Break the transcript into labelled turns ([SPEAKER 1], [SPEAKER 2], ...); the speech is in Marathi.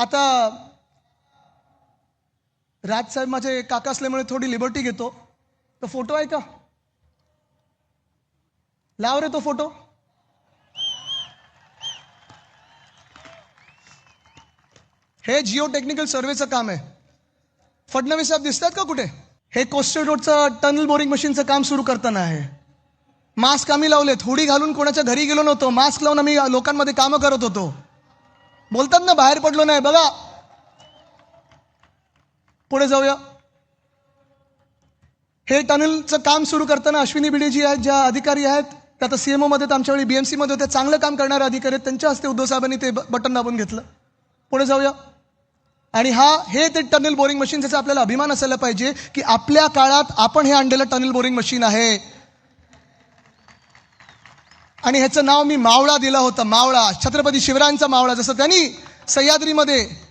[SPEAKER 1] आता राजसाहेब माझे काका असल्यामुळे थोडी लिबर्टी घेतो. तो फोटो आहे का? लाव रे तो फोटो. हे जिओ टेक्निकल सर्वेचं काम आहे. फडणवीस साहेब दिसतात का कुठे? हे कोस्टल रोडचं टनल बोरिंग मशीनचं काम सुरू करताना आहे. मास्क आम्ही लावलेत. हुडी घालून कोणाच्या घरी गेलो नव्हतो. मास्क लावून आम्ही लोकांमध्ये कामं करत होतो. बोलतात ना बाहेर पडलो नाही. बघा पुढे जाऊया. हे टनलचं काम सुरू करताना अश्विनी भिडे जी आहेत, ज्या अधिकारी आहेत, त्या आता सीएमओ मध्ये आमच्या वेळी बीएमसी मध्ये होते, चांगलं काम करणारे अधिकारी आहेत, त्यांच्या हस्ते उद्धव साहेबांनी ते बटन दाबून घेतलं. पुढे जाऊया. आणि हे ते टनल बोरिंग मशीन, ज्याचा आपल्याला अभिमान असायला पाहिजे की आपल्या काळात आपण हे आणलेलं टनल बोरिंग मशीन आहे. आणि ह्याचं नाव मी मावळा दिलं होतं. मावळा, छत्रपती शिवरायांचा मावळा. जसं त्यांनी सह्याद्रीमध्ये